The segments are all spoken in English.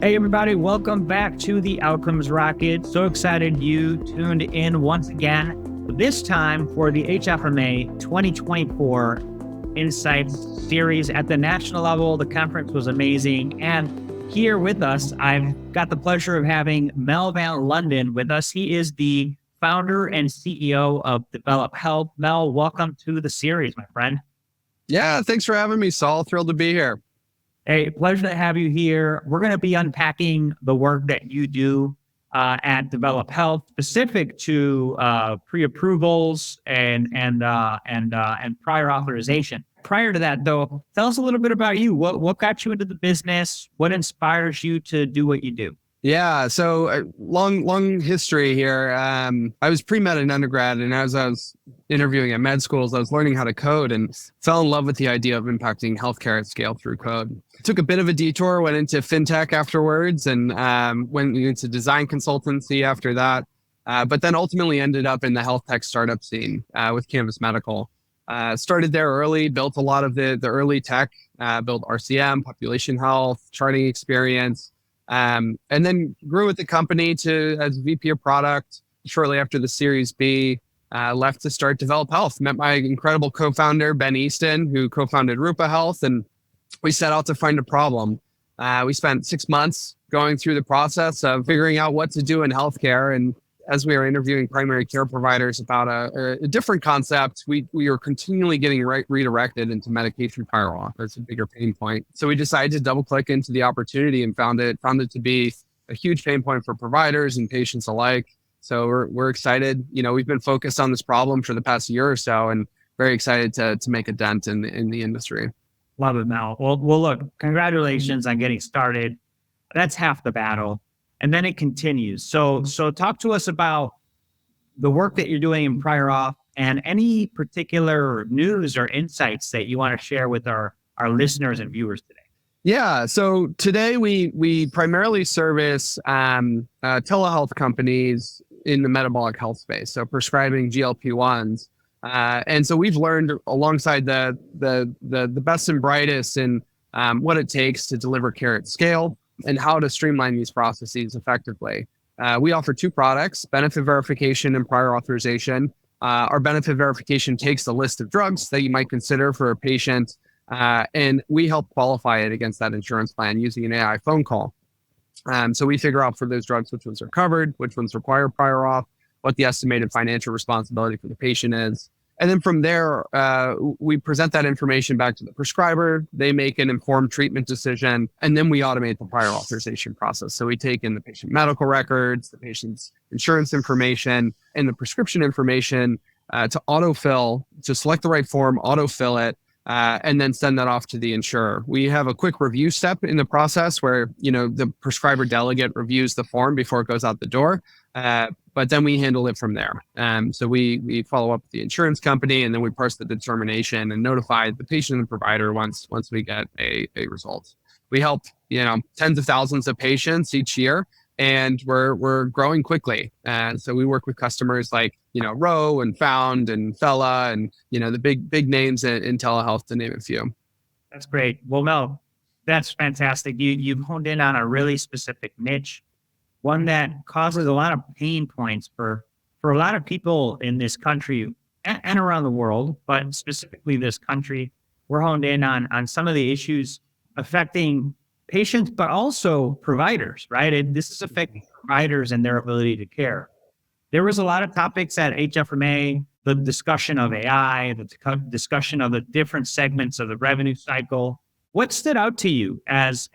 Hey everybody, welcome back to the Outcomes Rocket. So excited you tuned in once again, this time for the HFMA 2024 Insights series at the national level. The conference was amazing. And here with us, I've got the pleasure of having Mel van Londen with us. He is the founder and CEO of Develop Health. Mel, welcome to the series, my friend. Yeah, thanks for having me, Saul. Thrilled to be here. Hey, pleasure to have you here. We're going to be unpacking the work that you do at Develop Health, specific to pre-approvals and prior authorization. Prior to that, though, tell us a little bit about you. What got you into the business? What inspires you to do what you do? Yeah, so long history here. I was pre-med in undergrad, and as I was interviewing at med schools, I was learning how to code and fell in love with the idea of impacting healthcare at scale through code. Took a bit of a detour, went into fintech afterwards, and went into design consultancy after that. But then ultimately ended up in the health tech startup scene with Canvas Medical. Started there early, built a lot of the early tech, built RCM, population health, charting experience. And then grew with the company as VP of product. Shortly after the Series B, left to start Develop Health. Met my incredible co-founder, Ben Easton, who co-founded Rupa Health, and we set out to find a problem. We spent 6 months going through the process of figuring out what to do in healthcare. And as we were interviewing primary care providers about a different concept, we were continually getting redirected into medication prior auth. That's a bigger pain point. So we decided to double click into the opportunity and found it to be a huge pain point for providers and patients alike. So we're excited. We've been focused on this problem for the past year or so, and very excited to make a dent in the industry. Love it, Mel. Well, look, congratulations on getting started. That's half the battle. And then it continues. So talk to us about the work that you're doing in prior auth and any particular news or insights that you want to share with our listeners and viewers today. Yeah. So today we primarily service telehealth companies in the metabolic health space. So prescribing GLP-1s. And so we've learned alongside the best and brightest in what it takes to deliver care at scale and how to streamline these processes effectively. We offer two products, benefit verification and prior authorization. Our benefit verification takes the list of drugs that you might consider for a patient, and we help qualify it against that insurance plan using an AI phone call. So we figure out for those drugs which ones are covered, which ones require prior auth, what the estimated financial responsibility for the patient is. And then from there, we present that information back to the prescriber. They make an informed treatment decision, and then we automate the prior authorization process. So we take in the patient medical records, the patient's insurance information, and the prescription information to autofill, to select the right form, autofill it, and then send that off to the insurer. We have a quick review step in the process where, the prescriber delegate reviews the form before it goes out the door. But then we handle it from there. So we follow up with the insurance company, and then we parse the determination and notify the patient and provider once we get a result. We help, tens of thousands of patients each year, and we're growing quickly. And so we work with customers like, Roe and Found and Fella and, the big names in telehealth, to name a few. That's great. Well, Mel, that's fantastic. You've honed in on a really specific niche, one that causes a lot of pain points for a lot of people in this country and around the world, but specifically this country. We're honed in on some of the issues affecting patients, but also providers, right? This is affecting providers and their ability to care. There was a lot of topics at HFMA, the discussion of AI, the discussion of the different segments of the revenue cycle. What stood out to you as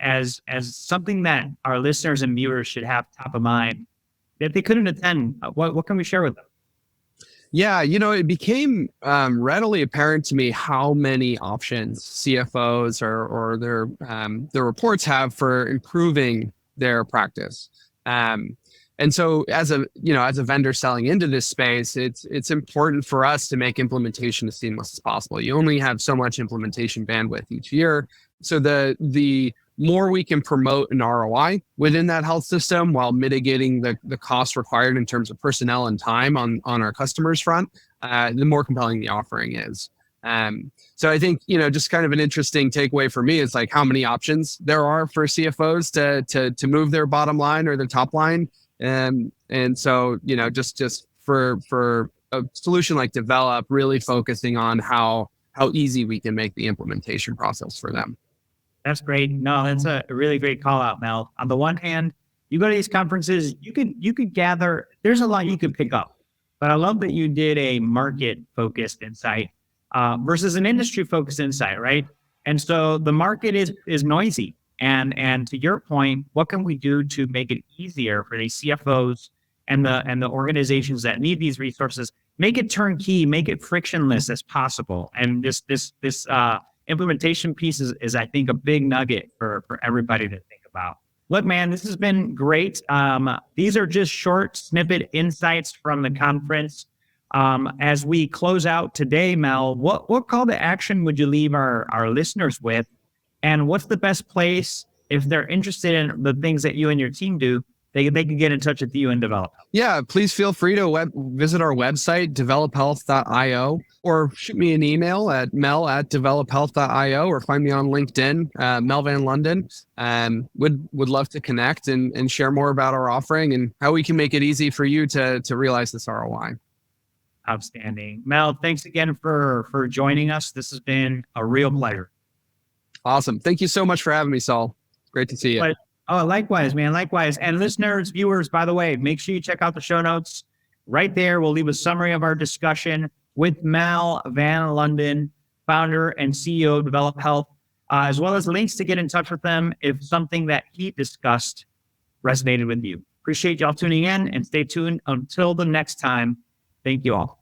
something that our listeners and viewers should have top of mind that they couldn't attend? What can we share with them? Yeah, it became readily apparent to me how many options CFOs or their reports have for improving their practice. And so as a vendor selling into this space, it's important for us to make implementation as seamless as possible. You only have so much implementation bandwidth each year. So the more we can promote an ROI within that health system while mitigating the cost required in terms of personnel and time on our customers' front, the more compelling the offering is. So I think, just kind of an interesting takeaway for me is like how many options there are for CFOs to move their bottom line or their top line. And so, just for a solution like Develop, really focusing on how easy we can make the implementation process for them. That's great. No, that's a really great call out, Mel. On the one hand, you go to these conferences, you could gather, there's a lot you could pick up, but I love that you did a market focused insight versus an industry focused insight, right? And so the market is noisy. And to your point, what can we do to make it easier for these CFOs and the organizations that need these resources? Make it turnkey, make it frictionless as possible. And this implementation piece is I think a big nugget for everybody to think about. Look, man, this has been great. These are just short snippet insights from the conference. As we close out today, Mel, what call to action would you leave our listeners with? And what's the best place if they're interested in the things that you and your team do? They can get in touch with you and Develop. Yeah, please feel free to visit our website, develophealth.io, or shoot me an email at mel@develophealth.io, or find me on LinkedIn, Mel van Londen. Would love to connect and share more about our offering and how we can make it easy for you to realize this ROI. Outstanding. Mel, thanks again for joining us. This has been a real pleasure. Awesome. Thank you so much for having me, Saul. Great to see you. Oh, likewise, man. Likewise. And listeners, viewers, by the way, make sure you check out the show notes. Right there, we'll leave a summary of our discussion with Mel van Londen, founder and CEO of Develop Health, as well as links to get in touch with them if something that he discussed resonated with you. Appreciate y'all tuning in and stay tuned until the next time. Thank you all.